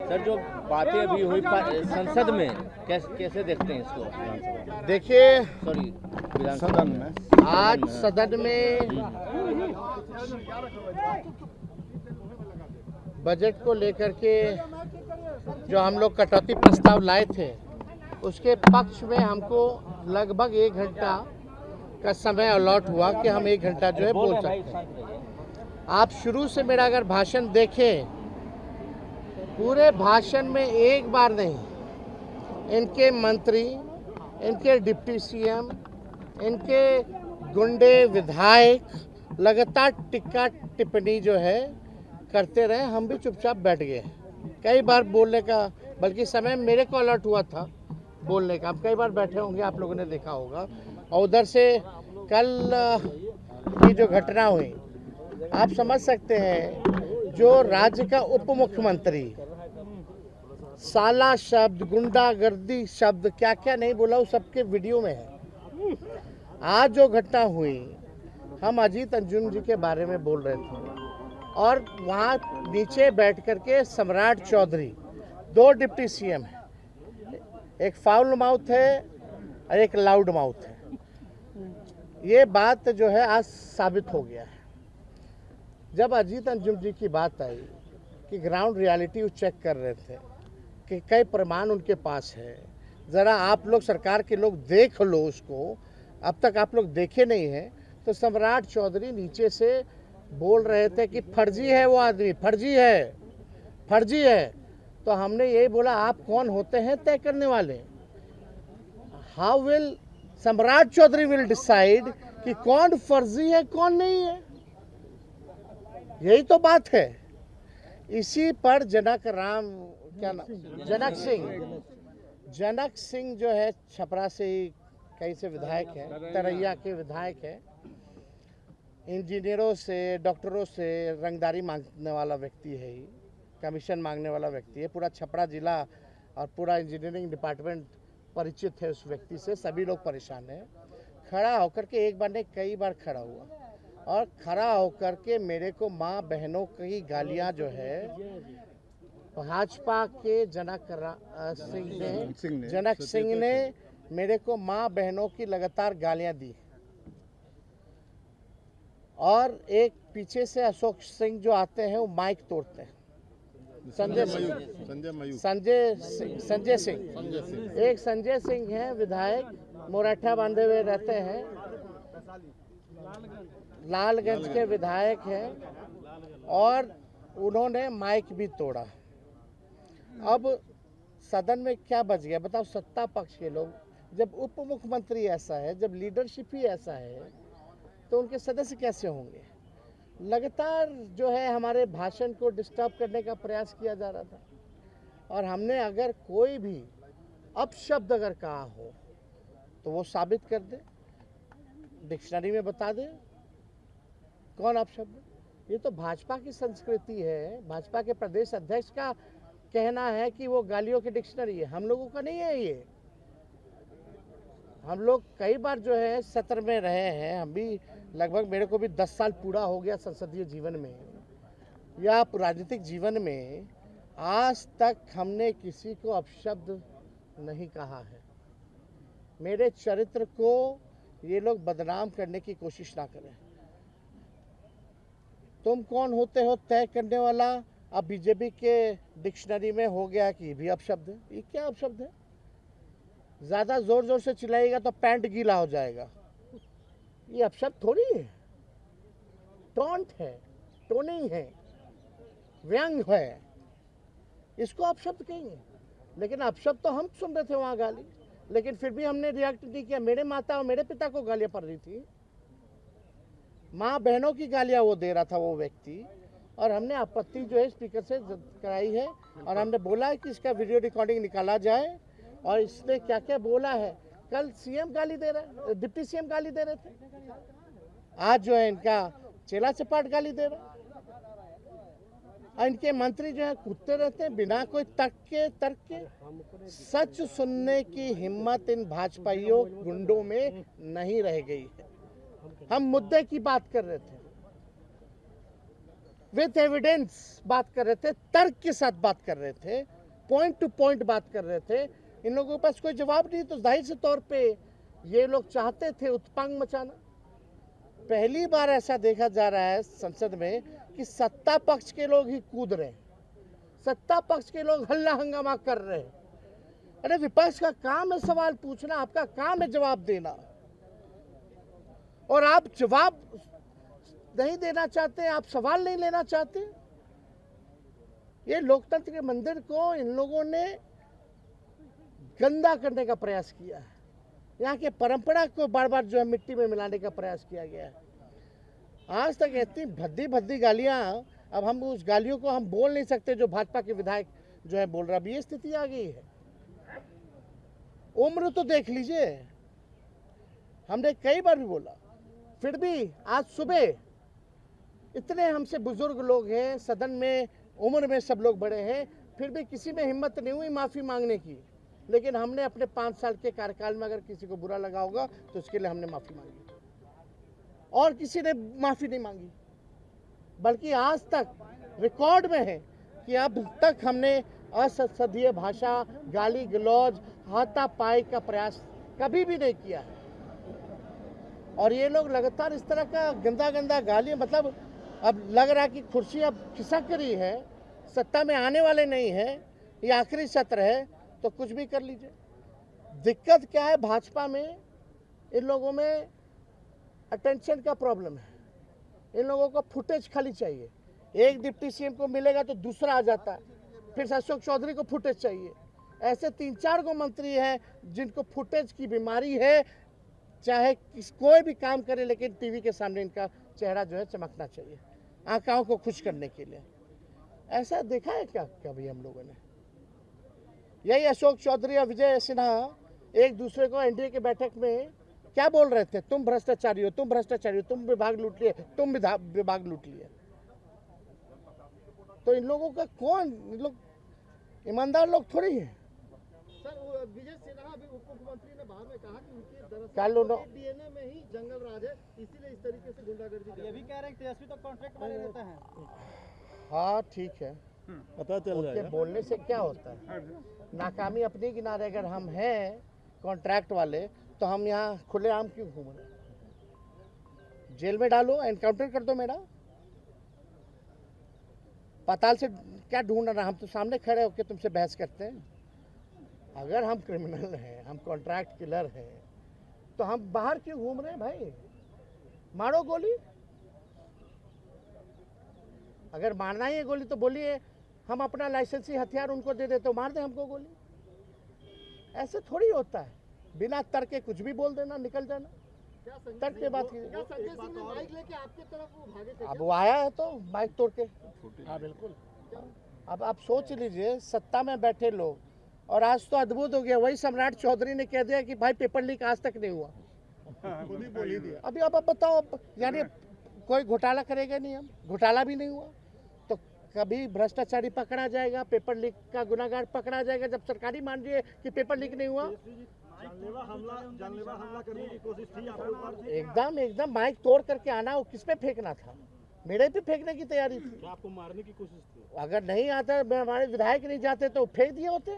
Sir, जो बातें अभी हुई संसद में, कैसे देखते हैं इसको? देखिए, सॉरी, सदन में आज सदन में बजट को लेकर के जो हम लोग कटौती प्रस्ताव लाए थे, उसके पक्ष में हमको लगभग 1 घंटा का समय अलॉट हुआ कि हम 1 घंटा जो है बोल सकते हैं। आप शुरू से मेरा अगर भाषण देखें, पूरे भाषण में एक बार नहीं, इनके मंत्री, इनके डिप्टी सीएम, इनके गुंडे विधायक लगातार टिक्का टिप्पणी जो है करते रहे। हम भी चुपचाप बैठ गए। कई बार बोलने का, बल्कि समय मेरे को अलर्ट हुआ था बोलने का। आप कई बार बैठे होंगे, आप लोगों ने देखा होगा। और उधर से कल की जो घटना हुई, आप समझ सकते हैं, जो राज्य का उप मुख्यमंत्री साला शब्द, गुंडागर्दी शब्द, क्या क्या नहीं बोला, वो सबके वीडियो में है। आज जो घटना हुई, हम अजीत अंजुम जी के बारे में बोल रहे थे और वहाँ नीचे बैठ करके सम्राट चौधरी, 2 डिप्टी सीएम हैं, एक फाउल माउथ है और एक लाउड माउथ है। ये बात जो है आज साबित हो गया है। जब अजीत अंजुम जी की बात आई कि ग्राउंड रियलिटी वो चेक कर रहे थे कि कई प्रमाण उनके पास है, ज़रा आप लोग सरकार के लोग देख लो उसको, अब तक आप लोग देखे नहीं हैं, तो सम्राट चौधरी नीचे से बोल रहे थे कि फर्जी है वो आदमी, फर्जी है, फर्जी है। तो हमने यही बोला, आप कौन होते हैं तय करने वाले? हाउ विल सम्राट चौधरी विल डिसाइड कि कौन फर्जी है कौन नहीं है? यही तो बात है। इसी पर जनक सिंह जो है, छपरा से ही कहीं से विधायक है, तरैया के विधायक है, इंजीनियरों से, डॉक्टरों से रंगदारी मांगने वाला व्यक्ति है, ही कमीशन मांगने वाला व्यक्ति है। पूरा छपरा जिला और पूरा इंजीनियरिंग डिपार्टमेंट परिचित है उस व्यक्ति से। सभी लोग परेशान हैं। खड़ा होकर के, एक बार नहीं कई बार खड़ा हुआ और खड़ा होकर के मेरे को माँ बहनों की गालियाँ जो है, भाजपा के जनक सिंह ने मेरे को माँ बहनों की लगातार गालियाँ दी। और एक पीछे से अशोक सिंह जो आते हैं, वो माइक तोड़ते हैं। संजय सिंह, एक संजय सिंह है विधायक, मोराठा बांधे हुए रहते हैं, लालगंज के विधायक हैं, और उन्होंने माइक भी तोड़ा। अब सदन में क्या बच गया बताओ? सत्ता पक्ष के लोग, जब उप मुख्यमंत्री ऐसा है, जब लीडरशिप ही ऐसा है, तो उनके सदस्य कैसे होंगे? लगातार जो है हमारे भाषण को डिस्टर्ब करने का प्रयास किया जा रहा था। और हमने अगर कोई भी अपशब्द अगर कहा हो तो वो साबित कर दे, डिक्शनरी में बता दे कौन अपशब्द। ये तो भाजपा की संस्कृति है। भाजपा के प्रदेश अध्यक्ष का कहना है कि वो गालियों की डिक्शनरी है, हम लोगों का नहीं है ये। हम लोग कई बार जो है सत्र में रहे हैं, हम भी लगभग, मेरे को भी 10 साल पूरा हो गया संसदीय जीवन में या राजनीतिक जीवन में। आज तक हमने किसी को अपशब्द नहीं कहा है। मेरे चरित्र को ये लोग बदनाम करने की कोशिश ना करें। तुम कौन होते हो तय करने वाला? अब बीजेपी के डिक्शनरी में हो गया कि भी अपशब्द है। ये क्या अपशब्द है? ज़्यादा ज़ोर ज़ोर से चिल्लाएगा तो पैंट गीला हो जाएगा। ये अपशब्द थोड़ी है। टॉन्ट है, टोनिंग है, व्यंग है, इसको अपशब्द कहेंगे। लेकिन अपशब्द तो हम सुन रहे थे वहाँ गाली, लेकिन फिर भी हमने रिएक्ट नहीं किया। मेरे माता और मेरे पिता को गालियाँ पड़ रही थी, माँ बहनों की गालियाँ वो दे रहा था वो व्यक्ति, और हमने आपत्ति जो है स्पीकर से कराई है। और हमने बोला है कि इसका वीडियो रिकॉर्डिंग निकाला जाए और इसने क्या क्या बोला है। कल सीएम गाली दे रहे, डिप्टी सीएम गाली दे रहे थे, आज जो है इनका चेला चपाट गाली दे रहा है। और इनके मंत्री जो है कूदते रहते हैं बिना कोई तर्क के। सच सुनने की हिम्मत इन भाजपाइयों गुंडों में नहीं रह गई है। हम मुद्दे की बात कर रहे थे, विथ एविडेंस बात कर रहे थे, तर्क के साथ बात कर रहे थे, पॉइंट टू पॉइंट बात कर रहे थे। इन लोगों के पास कोई जवाब नहीं, तो जाहिर से तौर पे ये लोग चाहते थे उत्पांग मचाना। पहली बार ऐसा देखा जा रहा है संसद में कि सत्ता पक्ष के लोग ही कूद रहे हैं, सत्ता पक्ष के लोग हल्ला हंगामा कर रहे हैं। अरे विपक्ष का काम है सवाल पूछना, आपका काम है जवाब देना, और आप जवाब नहीं देना चाहते, आप सवाल नहीं लेना चाहते। ये लोकतंत्र के मंदिर को इन लोगों ने गंदा करने का प्रयास किया है, यहाँ के परंपरा को बार बार जो है मिट्टी में मिलाने का प्रयास किया गया है। आज तक इतनी भद्दी भद्दी गालियां, अब हम उस गालियों को हम बोल नहीं सकते जो भाजपा के विधायक जो है बोल रहा। अब ये स्थिति आ गई है। उम्र तो देख लीजिए, हमने कई बार भी बोला, फिर भी आज सुबह इतने हमसे बुजुर्ग लोग हैं सदन में, उम्र में सब लोग बड़े हैं, फिर भी किसी में हिम्मत नहीं हुई माफ़ी मांगने की। लेकिन हमने अपने 5 साल के कार्यकाल में अगर किसी को बुरा लगा होगा तो उसके लिए हमने माफ़ी मांगी, और किसी ने माफ़ी नहीं मांगी। बल्कि आज तक रिकॉर्ड में है कि अब तक हमने असंसदीय भाषा, गाली गलौज, हाथापाई का प्रयास कभी भी नहीं किया है। और ये लोग लगातार इस तरह का गंदा गंदा गाली, मतलब अब लग रहा है कि कुर्सी अब खिसक रही है, सत्ता में आने वाले नहीं है, ये आखिरी सत्र है, तो कुछ भी कर लीजिए। दिक्कत क्या है भाजपा में, इन लोगों में अटेंशन का प्रॉब्लम है। इन लोगों को फुटेज खाली चाहिए। एक डिप्टी सीएम को मिलेगा तो दूसरा आ जाता है, फिर अशोक चौधरी को फुटेज चाहिए। ऐसे 3-4 गो मंत्री हैं जिनको फुटेज की बीमारी है, चाहे कोई भी काम करे लेकिन टीवी के सामने इनका चेहरा जो है चमकना चाहिए, आंखों को खुश करने के लिए। ऐसा देखा है क्या कभी हम लोगों ने? यही अशोक चौधरी और विजय सिन्हा एक दूसरे को एनडीए के बैठक में क्या बोल रहे थे? तुम भ्रष्टाचारी हो, तुम भ्रष्टाचारी हो, तुम विभाग लूट लिए, तुम विभाग लूट लिए। तो इन लोगों का कौन, इन लोग ईमानदार लोग थोड़ी है। सर, विजय सिन्हा भी उप मुख्यमंत्री ने बाद में कहा कि उनके दरअसल डीएनए में ही जंगल राज है, इसीलिए इस तरीके से गुंडागर्दी। ये भी कह रहे हैं तेजस्वी तो कॉन्ट्रैक्ट वाले रहता है। हाँ ठीक है, पता चल उनके बोलने से क्या होता है? नाकामी अपने किनारे अगर हम हैं कॉन्ट्रैक्ट वाले, तो हम यहाँ खुलेआम क्यों घूम रहे? जेल में डालो, एनकाउंटर कर दो मेरा। पाताल से क्या ढूंढ रहा? हम तो सामने खड़े होकर तुमसे बहस करते हैं। अगर हम क्रिमिनल हैं, हम कॉन्ट्रैक्ट किलर हैं, तो हम बाहर क्यों घूम रहे हैं भाई? मारो गोली। अगर मारना ही है गोली तो बोलिए, हम अपना लाइसेंसी हथियार उनको दे दे तो मार दे हमको गोली। ऐसे थोड़ी होता है, बिना तर्क के कुछ भी बोल देना, निकल जाना। तर्क पे बात कीजिए। संजय सिंह ने बाइक लेके आपकी तरफ वो भागे थे? अब वो आया है तो बाइक तोड़ के। हाँ बिल्कुल। अब आप सोच लीजिए, सत्ता में बैठे लोग, और आज तो अद्भुत हो गया, वही सम्राट चौधरी ने कह दिया कि भाई पेपर लीक आज तक नहीं हुआ। बोल ही दिया। अभी अब आप बताओ, यानी कोई घोटाला करेगा नहीं, हम घोटाला भी नहीं हुआ तो कभी भ्रष्टाचारी पकड़ा जाएगा, पेपर लीक का गुनाहगार पकड़ा जाएगा जब सरकारी मान रही है कि पेपर लीक नहीं हुआ। जानलेवा हमला करने की कोशिश थी आपके ऊपर? एकदम माइक तोड़ करके आना, वो किस पे फेंकना था? मेरे पे फेंकने की तैयारी थी। क्या आपको मारने की कोशिश थी? अगर नहीं आता, हमारे विधायक नहीं जाते तो फेंक दिए होते।